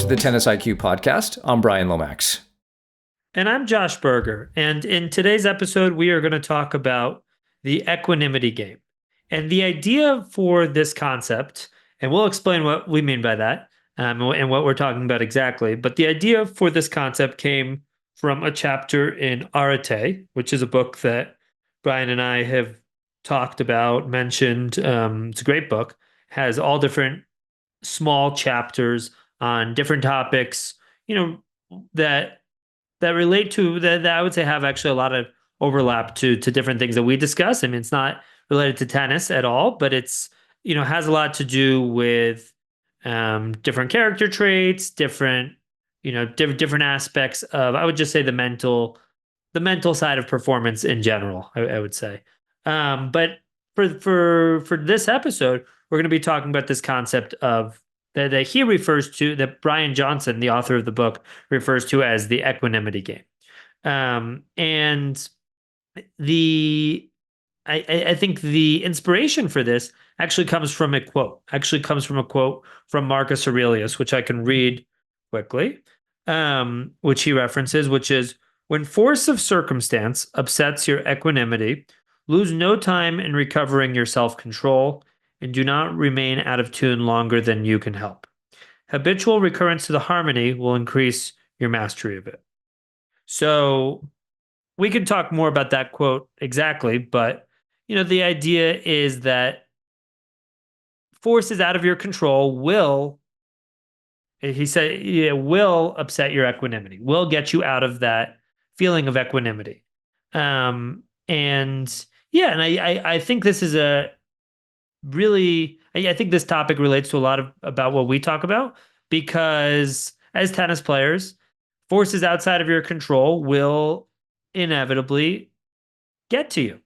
to the Tennis IQ podcast. I'm Brian Lomax. And I'm Josh Berger. And in today's episode, we are going to talk about the equanimity game. And the idea for this concept, and we'll explain what we mean by that and what we're talking about exactly. But the idea for this concept came from a chapter in Arete, which is a book that Brian and I have talked about, mentioned. It's a great book, has all different small chapters on different topics, that relate to that I would say have actually a lot of overlap to different things that we discuss. I mean, it's not related to tennis at all, but it's has a lot to do with different character traits, different different aspects of, I would just say, the mental side of performance in general. I would say, but for this episode, we're going to be talking about this concept of that he refers to, that Brian Johnson, the author of the book, refers to as the equanimity game. And I think the inspiration for this actually comes from a quote. From Marcus Aurelius, which I can read quickly, which he references, which is, "When force of circumstance upsets your equanimity, lose no time in recovering your self-control, and do not remain out of tune longer than you can help. Habitual recurrence to the harmony will increase your mastery of it." So we can talk more about that quote exactly, but the idea is that forces out of your control will, he said, yeah, will upset your equanimity, will get you out of that feeling of equanimity. And yeah, and I think this is a really, I think this topic relates to a lot of about what we talk about, because as tennis players, forces outside of your control will inevitably get to you,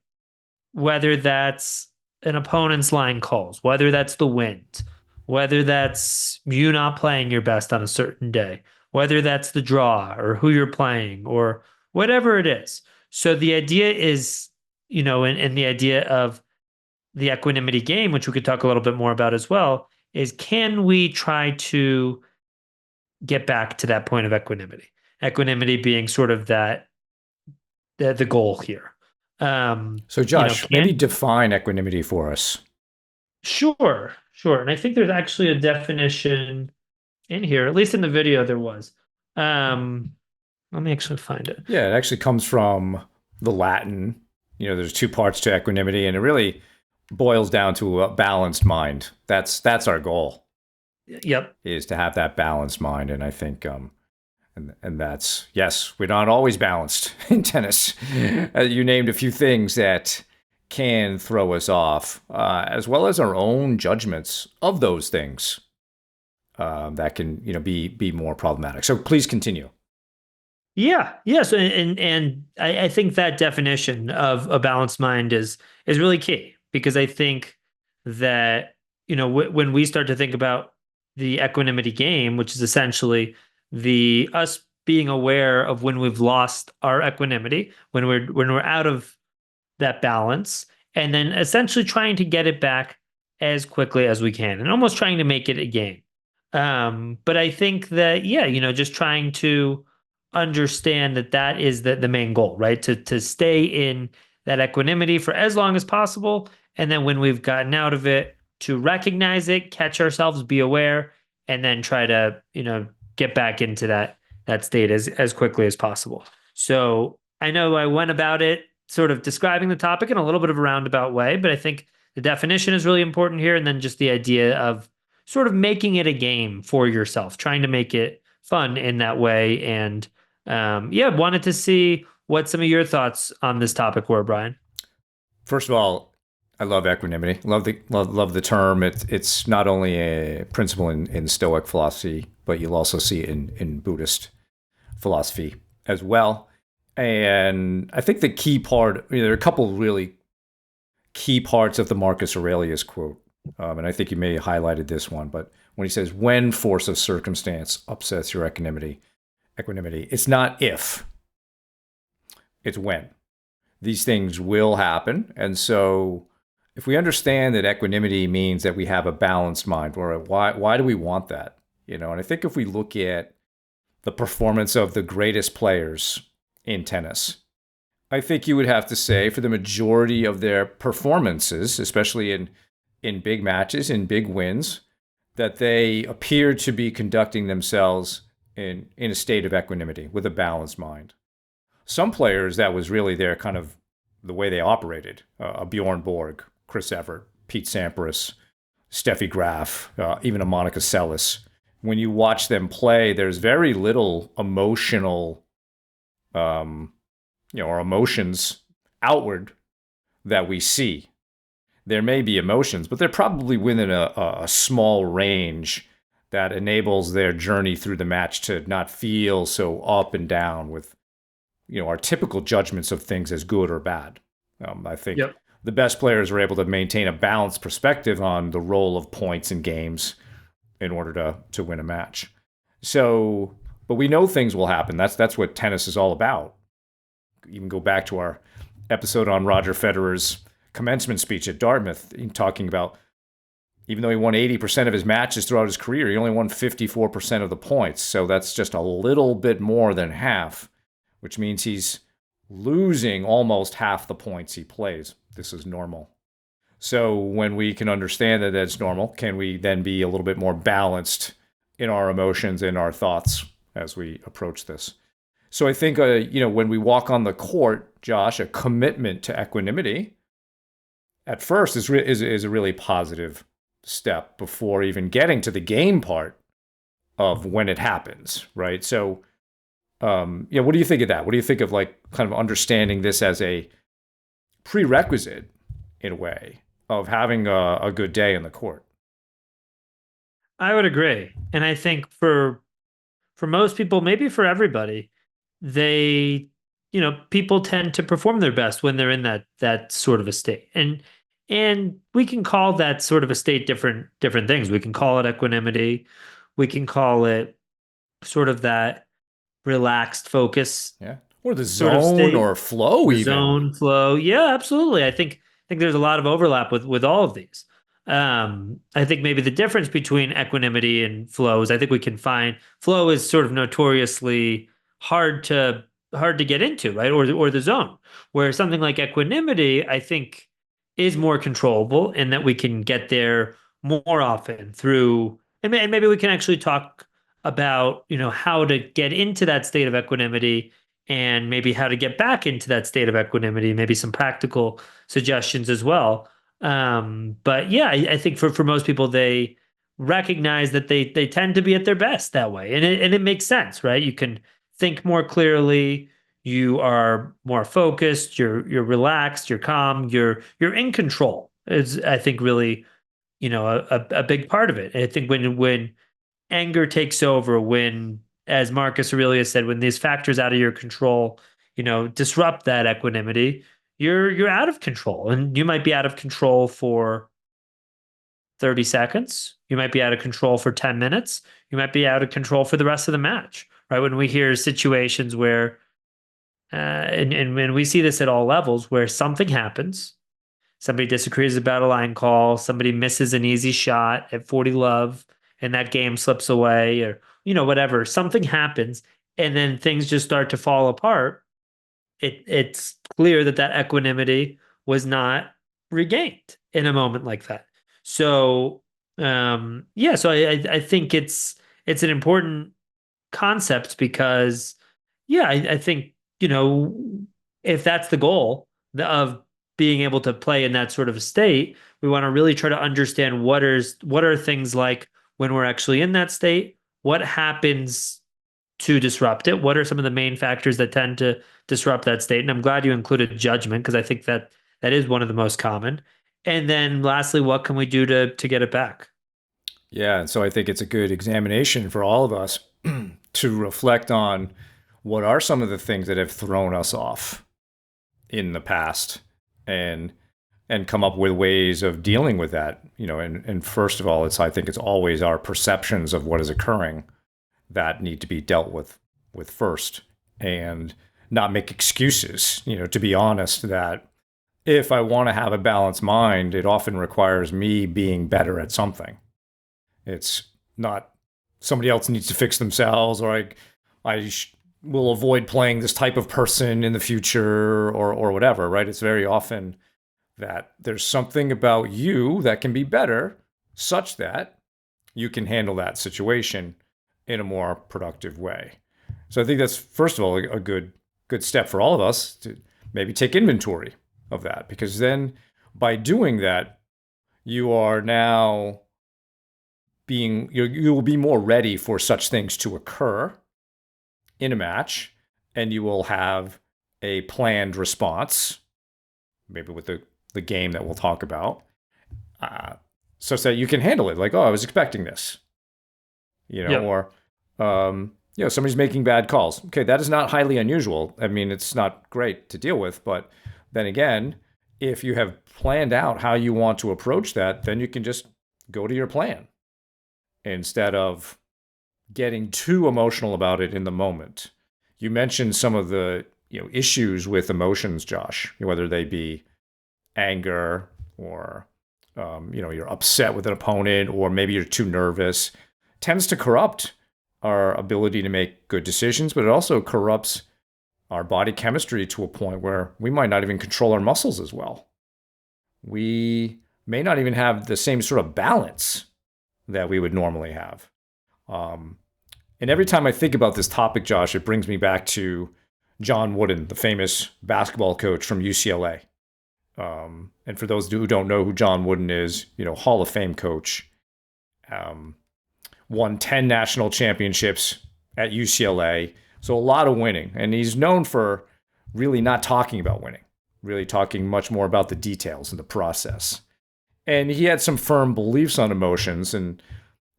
whether that's an opponent's line calls, whether that's the wind, whether that's you not playing your best on a certain day, whether that's the draw or who you're playing or whatever it is. So the idea is, and the idea of the equanimity game, which we could talk a little bit more about as well, is, can we try to get back to that point of equanimity? Equanimity being sort of the goal here. So, Josh, maybe define equanimity for us. Sure, sure. And I think there's actually a definition in here, at least in the video there was. Let me actually find it. Yeah, it actually comes from the Latin. There's two parts to equanimity, and it really boils down to a balanced mind. That's our goal. Yep. Is to have that balanced mind. And I think and that's, yes, we're not always balanced in tennis. You named a few things that can throw us off, as well as our own judgments of those things that can be more problematic. So please continue. Yeah, yeah. So and I think that definition of a balanced mind is really key, because I think that when we start to think about the equanimity game, which is essentially the us being aware of when we've lost our equanimity, when we're out of that balance, and then essentially trying to get it back as quickly as we can, and almost trying to make it a game. But I think that, yeah, just trying to understand that is the main goal, right? To stay in that equanimity for as long as possible, and then when we've gotten out of it, to recognize it, catch ourselves, be aware, and then try to get back into that state as quickly as possible. So I know I went about it sort of describing the topic in a little bit of a roundabout way, but I think the definition is really important here, and then just the idea of sort of making it a game for yourself, trying to make it fun in that way. And yeah, wanted to see what some of your thoughts on this topic were, Brian. First of all, I love equanimity. Love the term. It's not only a principle in Stoic philosophy, but you'll also see it in Buddhist philosophy as well. And I think the key part, there are a couple really key parts of the Marcus Aurelius quote, and I think you may have highlighted this one, but when he says, "When force of circumstance upsets your equanimity, it's not if, it's when. These things will happen." And so if we understand that equanimity means that we have a balanced mind, or why do we want that? And I think if we look at the performance of the greatest players in tennis, I think you would have to say for the majority of their performances, especially in big matches, in big wins, that they appear to be conducting themselves in a state of equanimity with a balanced mind. Some players, that was really their kind of the way they operated. A Bjorn Borg, Chris Evert, Pete Sampras, Steffi Graf, even a Monica Seles. When you watch them play, there's very little emotional, or emotions outward that we see. There may be emotions, but they're probably within a small range that enables their journey through the match to not feel so up and down with, our typical judgments of things as good or bad. I think Yep. the best players are able to maintain a balanced perspective on the role of points in games in order to win a match. So, but we know things will happen. That's what tennis is all about. Even go back to our episode on Roger Federer's commencement speech at Dartmouth, talking about even though he won 80% of his matches throughout his career, he only won 54% of the points. So that's just a little bit more than half, which means he's losing almost half the points he plays. This is normal. So when we can understand that that's normal, can we then be a little bit more balanced in our emotions and our thoughts as we approach this? So I think, when we walk on the court, Josh, a commitment to equanimity at first is a really positive step before even getting to the game part of when it happens, right? So, what do you think of that? What do you think of like kind of understanding this as a prerequisite in a way of having a good day in the court? I would agree. And I think for most people, maybe for everybody, they, people tend to perform their best when they're in that sort of a state. And we can call that sort of a state different things. We can call it equanimity. We can call it sort of that relaxed focus Yeah. Or the sort of zone state, or flow the even. zone flow. Yeah, absolutely. I think there's a lot of overlap with all of these. I think maybe the difference between equanimity and flow is I think we can find flow is sort of notoriously hard to hard to get into, right? Or the zone, where something like equanimity, I think, is more controllable in that we can get there more often through, and maybe we can actually talk about, how to get into that state of equanimity and maybe how to get back into that state of equanimity, maybe some practical suggestions as well. But yeah, I think for most people, they recognize that they tend to be at their best that way, and it makes sense, right? You can think more clearly, you are more focused, you're relaxed, you're calm, you're in control. Is I think really, a big part of it. I think when anger takes over, when, as Marcus Aurelius said, when these factors out of your control, disrupt that equanimity, you're out of control. And you might be out of control for 30 seconds. You might be out of control for 10 minutes. You might be out of control for the rest of the match. Right. When we hear situations where and when we see this at all levels where something happens, somebody disagrees about a line call, somebody misses an easy shot at 40 love, and that game slips away, or whatever. Something happens, and then things just start to fall apart. It's clear that that equanimity was not regained in a moment like that. So yeah, so I think it's an important concept because yeah, I think if that's the goal of being able to play in that sort of state, we want to really try to understand what are things like when we're actually in that state, what happens to disrupt it, what are some of the main factors that tend to disrupt that state. And I'm glad you included judgment because I think that is one of the most common. And then lastly, what can we do to get it back? Yeah, and so I think it's a good examination for all of us to reflect on what are some of the things that have thrown us off in the past and come up with ways of dealing with that. And first of all, I think it's always our perceptions of what is occurring that need to be dealt with first, and not make excuses. To be honest, that if I want to have a balanced mind, it often requires me being better at something. It's not somebody else needs to fix themselves, or will avoid playing this type of person in the future, or whatever, right? It's very often that there's something about you that can be better such that you can handle that situation in a more productive way. So I think that's, first of all, a good step for all of us to maybe take inventory of that, because then by doing that, you are now you will be more ready for such things to occur in a match, and you will have a planned response, maybe with the game that we'll talk about, such that you can handle it. Like, oh, I was expecting this, Yep. or somebody's making bad calls. Okay, that is not highly unusual. I mean, it's not great to deal with, but then again, if you have planned out how you want to approach that, then you can just go to your plan instead of getting too emotional about it in the moment. You mentioned some of the issues with emotions, Josh, whether they be anger, or you're upset with an opponent, or maybe you're too nervous. Tends to corrupt our ability to make good decisions, but it also corrupts our body chemistry to a point where we might not even control our muscles as well. We may not even have the same sort of balance that we would normally have. And every time I think about this topic, Josh, it brings me back to John Wooden, the famous basketball coach from UCLA. And for those who don't know who John Wooden is, Hall of Fame coach, won 10 national championships at UCLA. So a lot of winning. And he's known for really not talking about winning, really talking much more about the details and the process. And he had some firm beliefs on emotions, and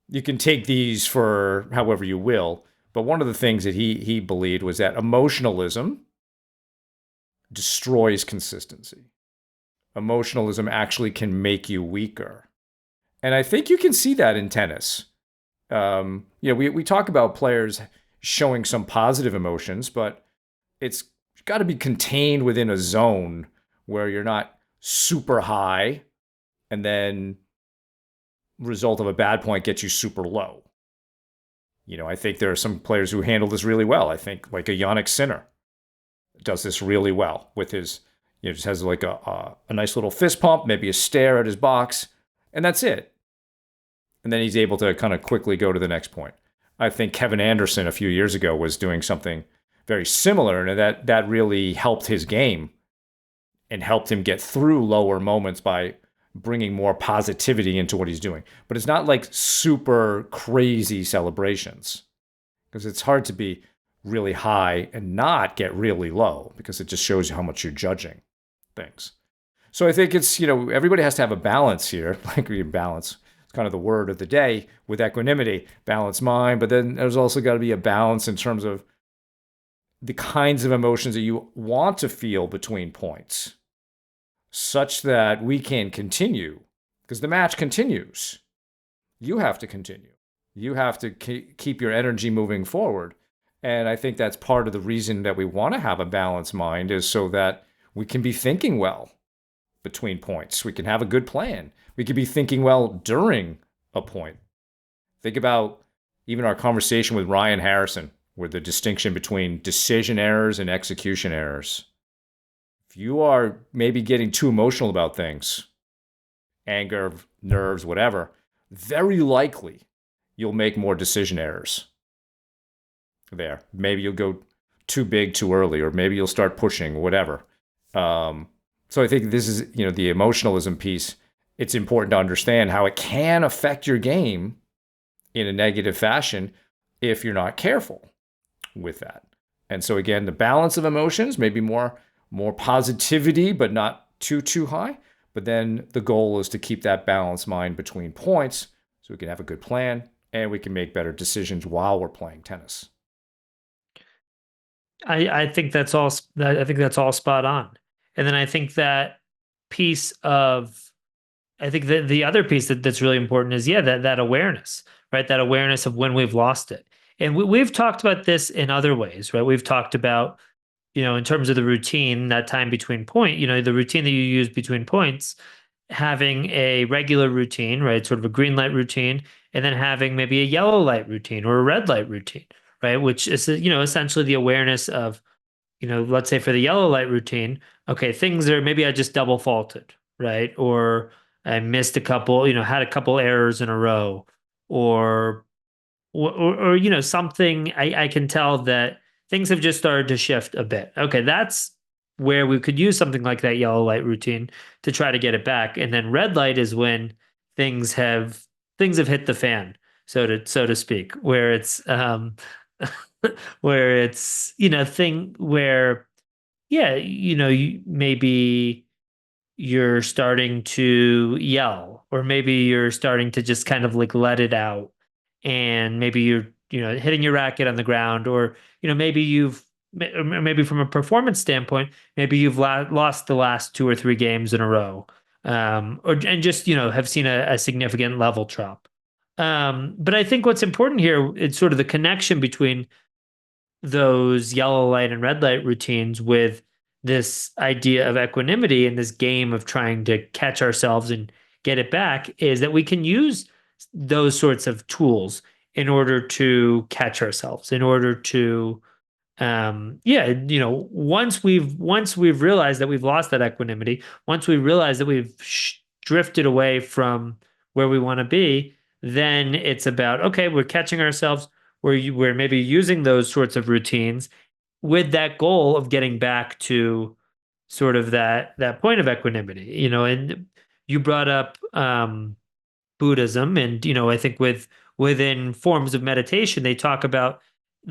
you can take these for however you will. But one of the things that he believed was that emotionalism destroys consistency. Emotionalism actually can make you weaker. And I think you can see that in tennis. We talk about players showing some positive emotions, but it's got to be contained within a zone where you're not super high and then result of a bad point gets you super low. I think there are some players who handle this really well. I think like a Yannick Sinner does this really well with his, just has like a nice little fist pump, maybe a stare at his box, and that's it. And then he's able to kind of quickly go to the next point. I think Kevin Anderson a few years ago was doing something very similar, and that really helped his game and helped him get through lower moments by bringing more positivity into what he's doing. But it's not like super crazy celebrations, because it's hard to be really high and not get really low, because it just shows you how much you're judging things. So I think it's, everybody has to have a balance here, like balance. It's kind of the word of the day with equanimity, balance mind. But then there's also got to be a balance in terms of the kinds of emotions that you want to feel between points, such that we can continue, because the match continues. You have to continue. You have to keep your energy moving forward. And I think that's part of the reason that we want to have a balanced mind, is so that we can be thinking well between points. We can have a good plan. We can be thinking well during a point. Think about even our conversation with Ryan Harrison, where the distinction between decision errors and execution errors. If you are maybe getting too emotional about things, anger, nerves, whatever, very likely you'll make more decision errors there. Maybe you'll go too big too early, or maybe you'll start pushing, whatever. So I think this is, the emotionalism piece. It's important to understand how it can affect your game in a negative fashion if you're not careful with that. And so again, the balance of emotions, maybe more positivity, but not too high. But then the goal is to keep that balanced mind between points, so we can have a good plan and we can make better decisions while we're playing tennis. I think that's all. I think that's all spot on. And then I think that piece of, I think that the other piece that's really important is, that awareness, right? That awareness of when we've lost it. And we've talked about this in other ways, right? We've talked about, in terms of the routine, that time between point, the routine that you use between points, having a regular routine, right? Sort of a green light routine, and then having maybe a yellow light routine or a red light routine, right? Which is, essentially the awareness of, let's say for the yellow light routine, okay, things are maybe I just double faulted, right? Or I missed a couple, had a couple errors in a row, or something I can tell that things have just started to shift a bit. Okay, that's where we could use something like that yellow light routine to try to get it back. And then red light is when things have things have hit the fan, so to speak, where it's where it's thing where yeah, maybe you're starting to yell, or maybe you're starting to just kind of like let it out, and maybe you're hitting your racket on the ground, or maybe maybe from a performance standpoint, maybe you've lost the last 2 or 3 games in a row, or and just have seen a significant level drop. But I think what's important here is sort of the connection between those yellow light and red light routines with this idea of equanimity and this game of trying to catch ourselves and get it back, is that we can use those sorts of tools in order to catch ourselves, in order to yeah, once we've realized that we've lost that equanimity, once we realize that we've drifted away from where we want to be, then it's about, okay, we're catching ourselves, we're maybe using those sorts of routines with that goal of getting back to sort of that point of equanimity. And you brought up Buddhism, and I think within forms of meditation, they talk about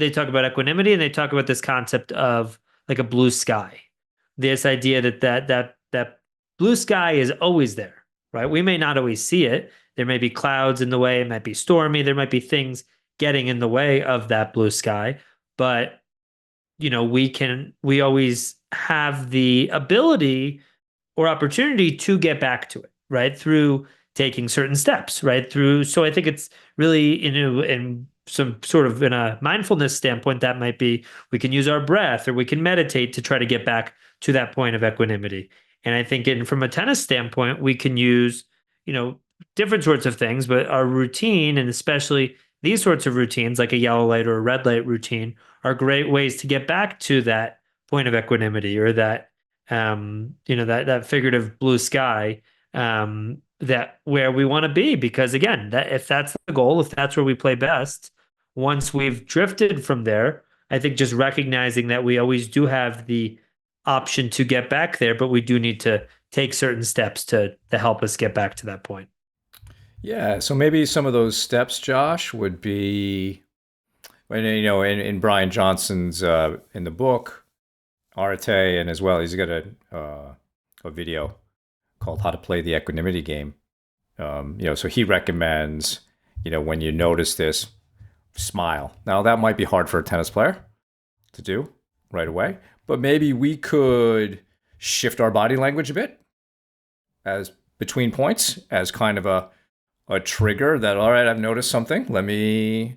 equanimity, and they talk about this concept of like a blue sky. This idea that blue sky is always there, right? We may not always see it. There may be clouds in the way, it might be stormy, there might be things getting in the way of that blue sky, but we always have the ability or opportunity to get back to it, right? Through taking certain steps, right? So I think it's really, in some sort of in a mindfulness standpoint, that might be we can use our breath, or we can meditate to try to get back to that point of equanimity. And I think from a tennis standpoint, we can use, you know, different sorts of things, but our routine, and especially these sorts of routines like a yellow light or a red light routine, are great ways to get back to that point of equanimity, or that that figurative blue sky, that where we want to be. Because again, that if that's the goal, if that's where we play best, once we've drifted from there, I think just recognizing that we always do have the option to get back there, but we do need to take certain steps to help us get back to that point. Yeah, so maybe some of those steps, Josh, would be, and in Brian Johnson's in the book Arte, and as well, he's got a video called "How to Play the Equanimity Game." So he recommends, when you notice this, smile. Now that might be hard for a tennis player to do right away, but maybe we could shift our body language a bit as between points, as kind of a trigger that, all right, I've noticed something. Let me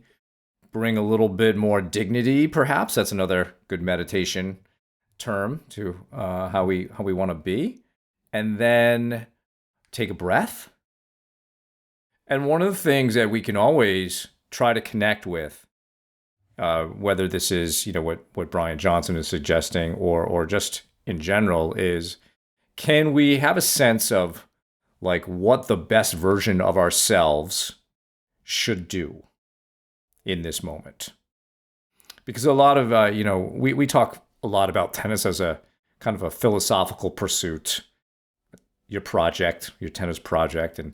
bring a little bit more dignity, perhaps. That's another good meditation term to how we want to be. And then take a breath. And one of the things that we can always try to connect with, whether this is what Brian Johnson is suggesting, or just in general, is, can we have a sense of like what the best version of ourselves should do in this moment? Because a lot of we talk a lot about tennis as a kind of a philosophical pursuit, your tennis project, and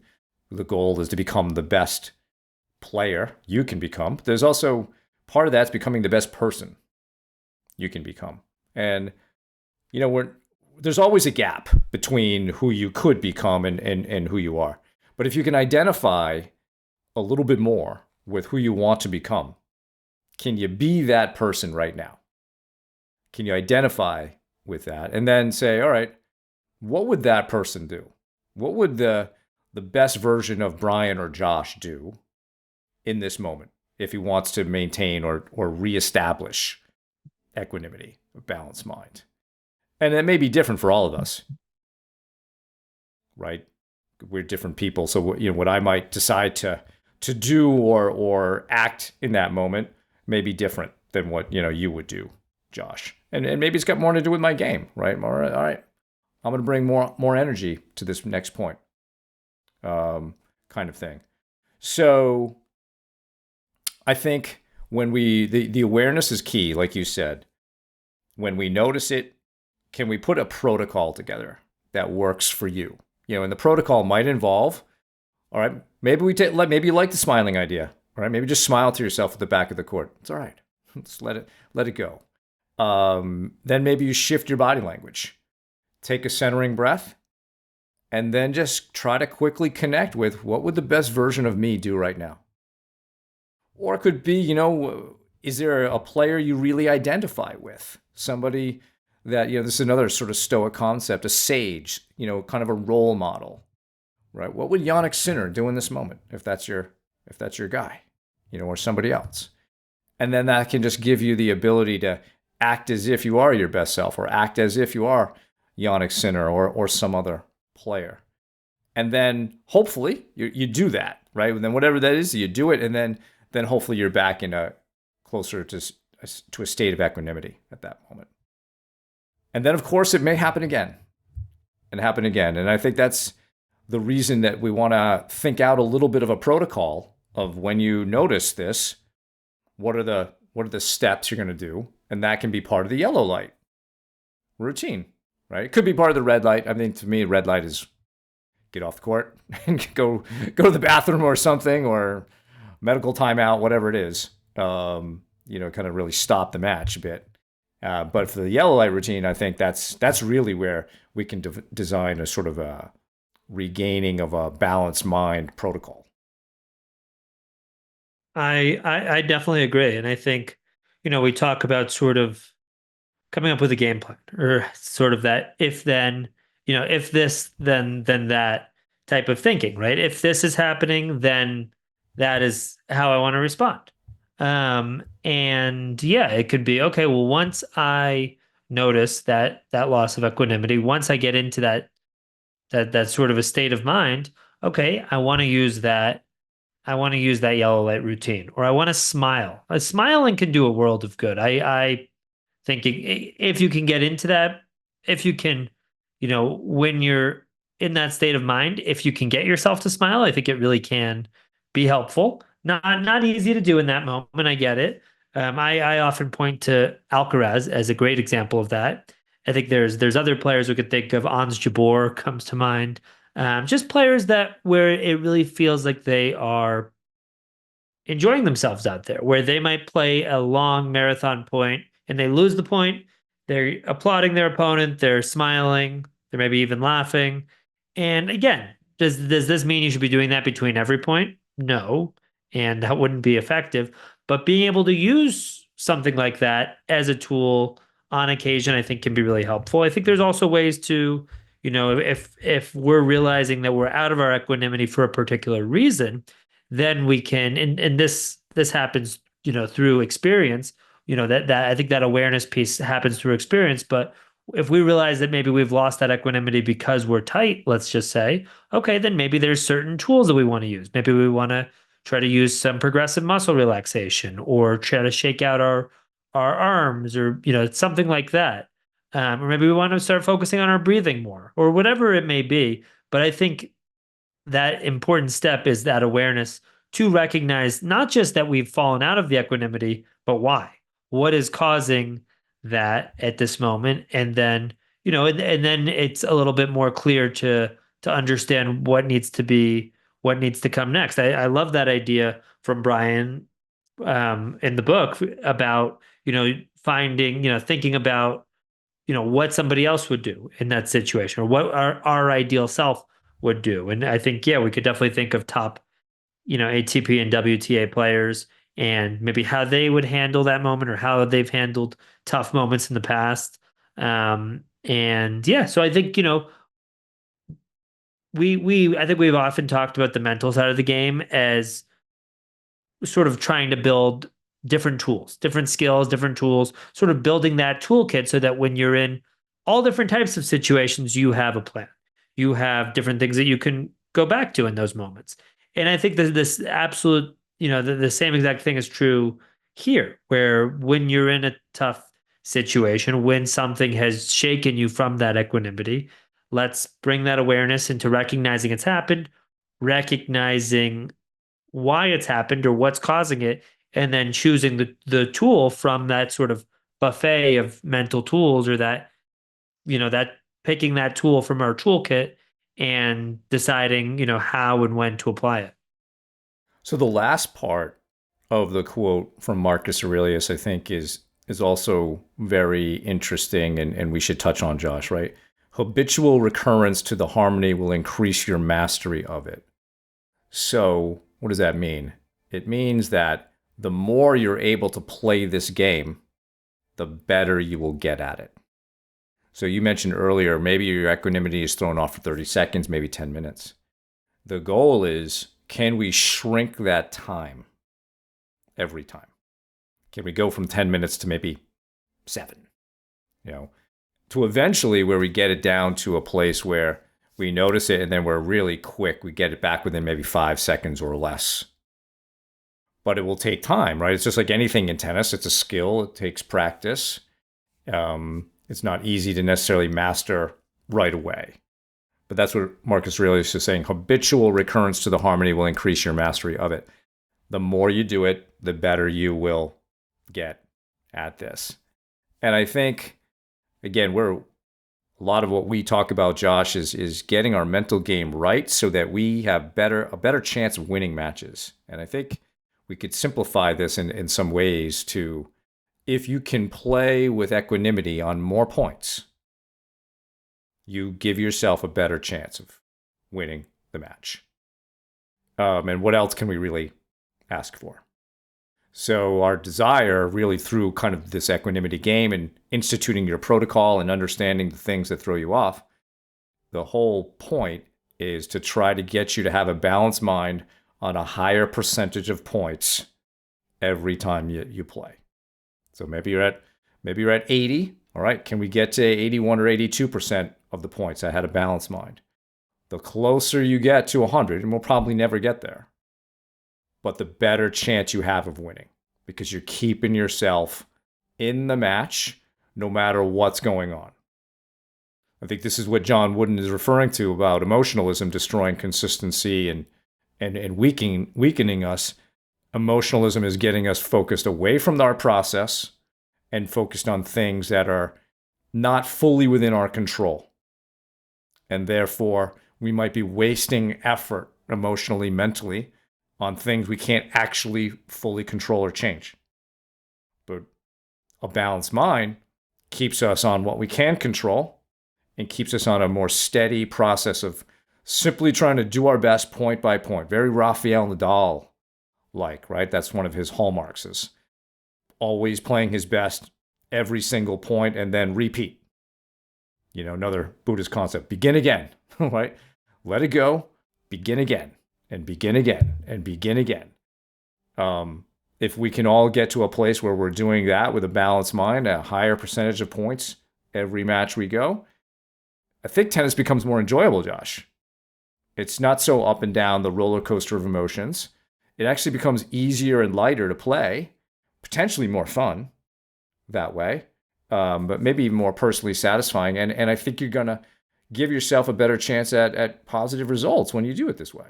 the goal is to become the best player you can become. But there's also part of that's becoming the best person you can become. And there's always a gap between who you could become and who you are. But if you can identify a little bit more with who you want to become, can you be that person right now? Can you identify with that and then say, all right, what would that person do? What would the best version of Brian or Josh do in this moment if he wants to maintain or reestablish equanimity, a balanced mind? And it may be different for all of us, right? We're different people. So what I might decide to to do or act in that moment may be different than what you would do, Josh. And maybe it's got more to do with my game, right? All right, I'm going to bring more energy to this next point, kind of thing. So I think when the awareness is key, like you said. When we notice it, can we put a protocol together that works for you? And the protocol might involve, all right, maybe maybe you like the smiling idea, all right? Maybe just smile to yourself at the back of the court. It's all right. Just let it go. Then maybe you shift your body language, take a centering breath, and then just try to quickly connect with what would the best version of me do right now. Or it could be, is there a player you really identify with? Somebody that, this is another sort of Stoic concept, a sage, kind of a role model, right? What would Yannick Sinner do in this moment if that's your guy, or somebody else? And then that can just give you the ability to act as if you are your best self, or act as if you are Yannick Sinner or some other player. And then hopefully you do that, right? And then whatever that is, you do it, and then hopefully you're back in a closer to a state of equanimity at that moment. And then, of course, it may happen again and happen again. And I think that's the reason that we want to think out a little bit of a protocol of when you notice this, what are the steps you're going to do? And that can be part of the yellow light routine, right? It could be part of the red light. I mean, to me, red light is get off the court and go to the bathroom or something, or medical timeout, whatever it is. Kind of really stop the match a bit. But for the yellow light routine, I think that's really where we can design a sort of a regaining of a balanced mind protocol. I definitely agree. And I think, we talk about sort of coming up with a game plan, or sort of that if then, if this, then that type of thinking, right? If this is happening, then that is how I want to respond. And yeah, it could be, okay, well, once I notice that loss of equanimity, once I get into that sort of a state of mind, okay, I want to use that yellow light routine, or I want to smile. Smiling can do a world of good. I think if you can get into that, if you can, when you're in that state of mind, if you can get yourself to smile, I think it really can be helpful. Not easy to do in that moment. I get it. I often point to Alcaraz as a great example of that. I think there's other players we could think of. Ons Jabeur comes to mind. Just players that where it really feels like they are enjoying themselves out there, where they might play a long marathon point and they lose the point. They're applauding their opponent. They're smiling. They're maybe even laughing. And again, does this mean you should be doing that between every point? No, and that wouldn't be effective. But being able to use something like that as a tool on occasion, I think, can be really helpful. I think there's also ways to, if we're realizing that we're out of our equanimity for a particular reason, then we can, and this happens, through experience. That I think that awareness piece happens through experience. But if we realize that maybe we've lost that equanimity because we're tight, let's just say, okay, then maybe there's certain tools that we want to use. Maybe we want to try to use some progressive muscle relaxation, or try to shake out our arms, or something like that. Or maybe we want to start focusing on our breathing more, or whatever it may be. But I think that important step is that awareness to recognize not just that we've fallen out of the equanimity, but why. What is causing that at this moment? And then, and then it's a little bit more clear to understand what needs to come next. I love that idea from Brian in the book about, thinking about, what somebody else would do in that situation, or what our ideal self would do. And I think, yeah, we could definitely think of top, ATP and WTA players, and maybe how they would handle that moment, or how they've handled tough moments in the past. And yeah, so I think, I think we've often talked about the mental side of the game as sort of trying to build different tools, different skills, different tools, sort of building that toolkit so that when you're in all different types of situations, you have a plan. You have different things that you can go back to in those moments. And I think that this absolute, the same exact thing is true here, where when you're in a tough situation, when something has shaken you from that equanimity, let's bring that awareness into recognizing it's happened, recognizing why it's happened or what's causing it, and then choosing the tool from that sort of buffet of mental tools, or that, that picking that tool from our toolkit and deciding, how and when to apply it. So the last part of the quote from Marcus Aurelius, I think, is also very interesting, and we should touch on, Josh, right? Habitual recurrence to the harmony will increase your mastery of it. So what does that mean? It means that the more you're able to play this game, the better you will get at it. So you mentioned earlier, maybe your equanimity is thrown off for 30 seconds, maybe 10 minutes. The goal is, can we shrink that time every time? Can we go from 10 minutes to maybe 7? To eventually where we get it down to a place where we notice it and then we're really quick. We get it back within maybe 5 seconds or less. But it will take time, right? It's just like anything in tennis. It's a skill. It takes practice. It's not easy to necessarily master right away. But that's what Marcus Aurelius is saying. Habitual recurrence to the harmony will increase your mastery of it. The more you do it, the better you will get at this. And I think, again, a lot of what we talk about, Josh, is getting our mental game right so that we have a better chance of winning matches. And I think we could simplify this in some ways to, if you can play with equanimity on more points, you give yourself a better chance of winning the match. And what else can we really ask for? So our desire, really, through kind of this equanimity game and instituting your protocol and understanding the things that throw you off, the whole point is to try to get you to have a balanced mind on a higher percentage of points every time you play. So maybe you're at 80. All right, can we get to 81 or 82% of the points? I had a balanced mind. The closer you get to 100, and we'll probably never get there, but the better chance you have of winning, because you're keeping yourself in the match no matter what's going on. I think this is what John Wooden is referring to about emotionalism destroying consistency and weakening us. Emotionalism is getting us focused away from our process and focused on things that are not fully within our control. And therefore, we might be wasting effort emotionally, mentally, on things we can't actually fully control or change. But a balanced mind keeps us on what we can control and keeps us on a more steady process of simply trying to do our best point by point. Very Rafael Nadal-like, right? That's one of his hallmarks, is always playing his best every single point and then repeat. Another Buddhist concept, begin again, right? Let it go, begin again, and begin again, and begin again. If we can all get to a place where we're doing that with a balanced mind, a higher percentage of points every match we go, I think tennis becomes more enjoyable, Josh. It's not so up and down the roller coaster of emotions. It actually becomes easier and lighter to play, potentially more fun that way, but maybe even more personally satisfying. And I think you're going to give yourself a better chance at positive results when you do it this way.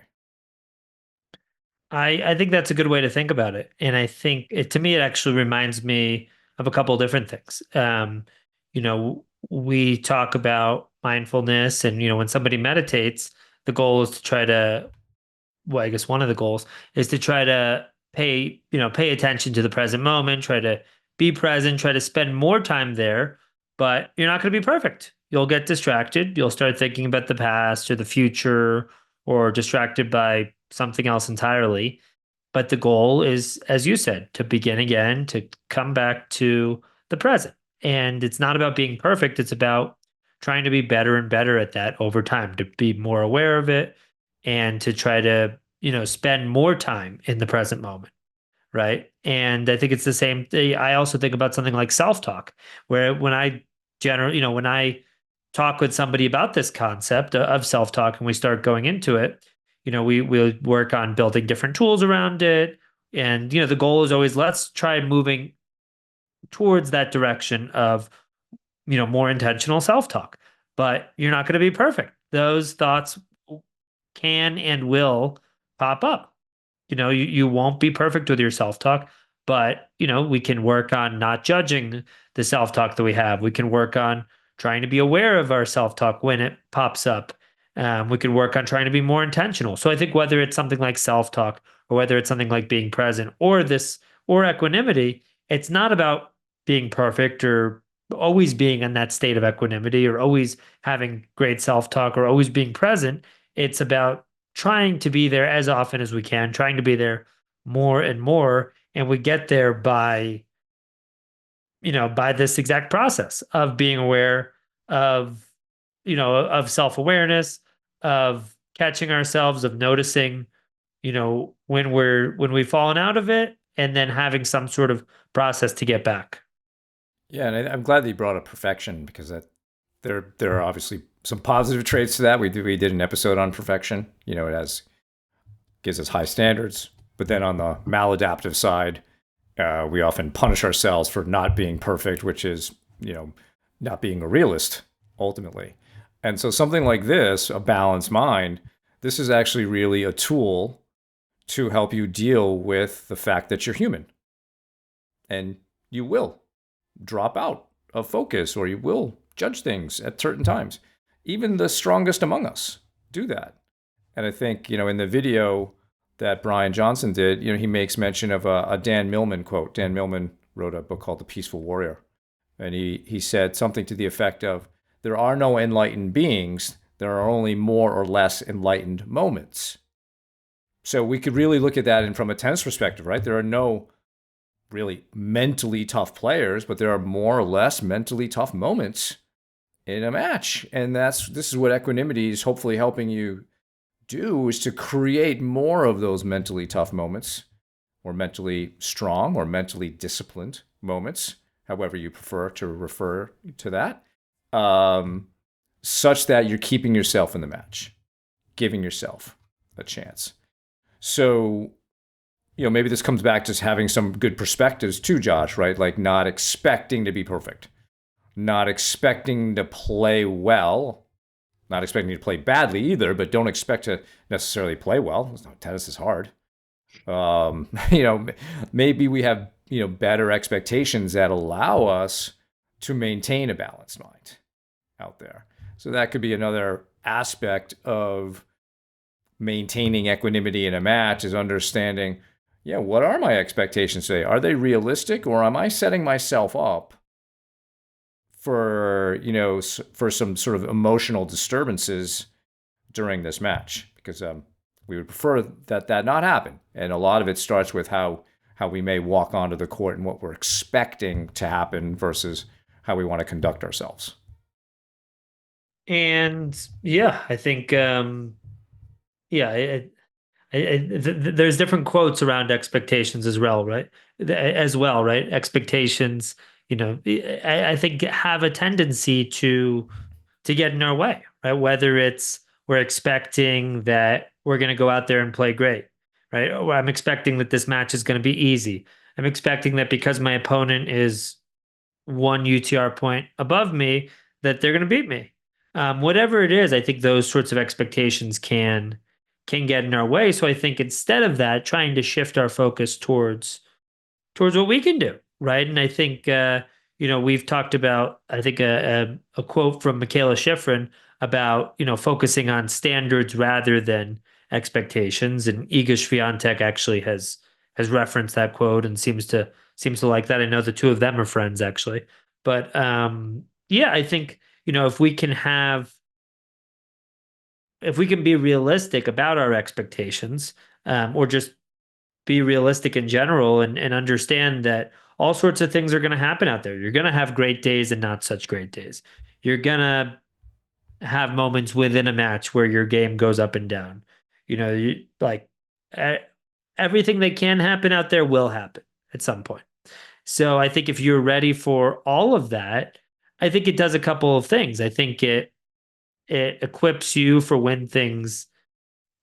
I think that's a good way to think about it. And I think to me, it actually reminds me of a couple of different things. We talk about mindfulness, and, when somebody meditates, the goal is to try to, well, I guess one of the goals is to try to pay attention to the present moment, try to be present, try to spend more time there, but you're not going to be perfect. You'll get distracted. You'll start thinking about the past or the future, or distracted by something else entirely. But the goal is, as you said, to begin again, to come back to the present. And it's not about being perfect. It's about trying to be better and better at that over time, to be more aware of it and to try to, spend more time in the present moment. Right. And I think it's the same thing. I also think about something like self-talk, where when I when I talk with somebody about this concept of self-talk and we start going into it, we'll work on building different tools around it. And, the goal is always let's try moving towards that direction of, more intentional self-talk. But you're not going to be perfect. Those thoughts can and will pop up. You won't be perfect with your self-talk, but, we can work on not judging the self-talk that we have. We can work on trying to be aware of our self-talk when it pops up. We can work on trying to be more intentional. So I think whether it's something like self-talk or whether it's something like being present or equanimity, it's not about being perfect or always being in that state of equanimity or always having great self-talk or always being present. It's about trying to be there as often as we can, trying to be there more and more. And we get there by this exact process of being aware of, of self-awareness, of catching ourselves, of noticing, when we've fallen out of it, and then having some sort of process to get back. Yeah, and I'm glad that you brought up perfection because there are obviously some positive traits to that. We did an episode on perfection. It gives us high standards, but then on the maladaptive side, we often punish ourselves for not being perfect, which is not being a realist ultimately. And so something like this, a balanced mind, this is actually really a tool to help you deal with the fact that you're human and you will drop out of focus or you will judge things at certain times. Even the strongest among us do that. And I think, in the video that Brian Johnson did, he makes mention of a Dan Millman quote. Dan Millman wrote a book called The Peaceful Warrior. And he said something to the effect of, there are no enlightened beings, there are only more or less enlightened moments. So we could really look at that and from a tennis perspective, right? There are no really mentally tough players, but there are more or less mentally tough moments in a match. And this is what equanimity is hopefully helping you do, is to create more of those mentally tough moments, or mentally strong or mentally disciplined moments, however you prefer to refer to that, such that you're keeping yourself in the match, giving yourself a chance. So, maybe this comes back to having some good perspectives too, Josh, right? Like not expecting to be perfect, not expecting to play well, not expecting to play badly either, but don't expect to necessarily play well. Tennis is hard. Maybe we have, better expectations that allow us to maintain a balanced mind out there. So that could be another aspect of maintaining equanimity in a match, is understanding, what are my expectations today? Are they realistic, or am I setting myself up for some sort of emotional disturbances during this match? Because we would prefer that not happen. And a lot of it starts with how we may walk onto the court and what we're expecting to happen versus how we want to conduct ourselves. And yeah, I think there's different quotes around expectations as well, right? Expectations, I think have a tendency to get in our way, right? Whether it's we're expecting that we're going to go out there and play great, right? Or I'm expecting that this match is going to be easy. I'm expecting that because my opponent is one UTR point above me, that they're going to beat me. Whatever it is, I think those sorts of expectations can get in our way. So I think instead of that, trying to shift our focus towards what we can do, right? And I think we've talked about, I think a quote from Michaela Schifrin about focusing on standards rather than expectations, and Iga Swiatek actually has referenced that quote and seems to like that. I know the two of them are friends actually, but yeah, I think if we can be realistic about our expectations, or just be realistic in general, and understand that all sorts of things are going to happen out there. You're going to have great days and not such great days. You're going to have moments within a match where your game goes up and down. Everything that can happen out there will happen at some point. So I think if you're ready for all of that, I think it does a couple of things. I think it equips you for when things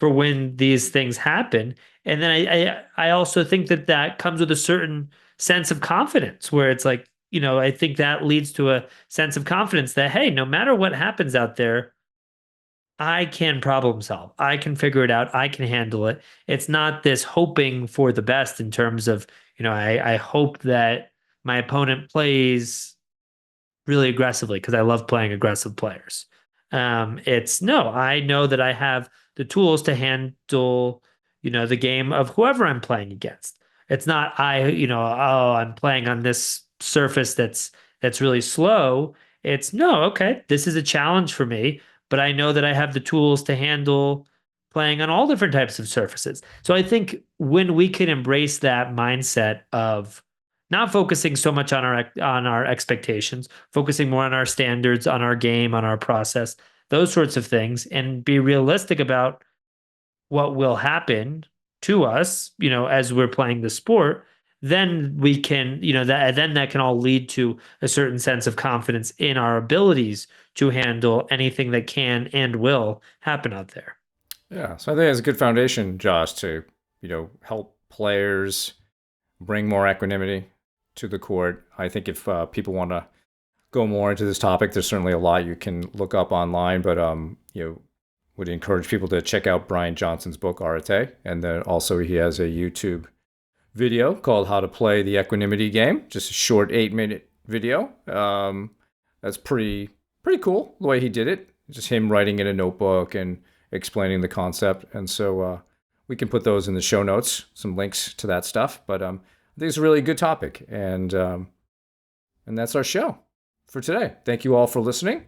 for when these things happen. And then I also think that that comes with a certain sense of confidence where it's like, I think that leads to a sense of confidence that, hey, no matter what happens out there, I can problem solve. I can figure it out. I can handle it. It's not this hoping for the best in terms of, I hope that my opponent plays really aggressively because I love playing aggressive players. It's no, I know that I have the tools to handle, the game of whoever I'm playing against. It's not oh, I'm playing on this surface that's really slow. It's no, okay, this is a challenge for me, but I know that I have the tools to handle playing on all different types of surfaces. So I think when we can embrace that mindset of not focusing so much on our expectations, focusing more on our standards, on our game, on our process, those sorts of things, and be realistic about what will happen to us, as we're playing the sport, then we can, that can all lead to a certain sense of confidence in our abilities to handle anything that can and will happen out there. Yeah, so I think it's a good foundation, Josh, to help players bring more equanimity to the court. I think if people want to go more into this topic, there's certainly a lot you can look up online, but would encourage people to check out Brian Johnson's book Arate, and then also he has a YouTube video called How to Play the Equanimity Game, just a short 8-minute video. That's pretty cool the way he did it. Just him writing in a notebook and explaining the concept, and so we can put those in the show notes, some links to that stuff. But I think it's a really good topic, and that's our show for today. Thank you all for listening.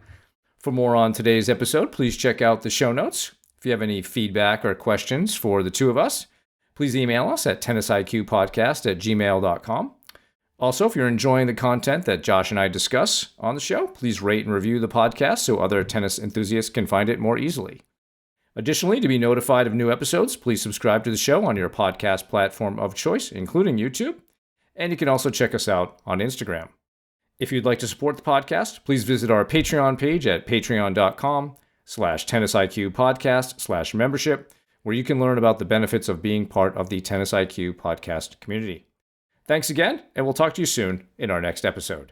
For more on today's episode, please check out the show notes. If you have any feedback or questions for the two of us, please email us at tennisiqpodcast@gmail.com. Also, if you're enjoying the content that Josh and I discuss on the show, please rate and review the podcast so other tennis enthusiasts can find it more easily. Additionally, to be notified of new episodes, please subscribe to the show on your podcast platform of choice, including YouTube. And you can also check us out on Instagram. If you'd like to support the podcast, please visit our Patreon page at patreon.com/tennisiqpodcast/membership, where you can learn about the benefits of being part of the Tennis IQ podcast community. Thanks again, and we'll talk to you soon in our next episode.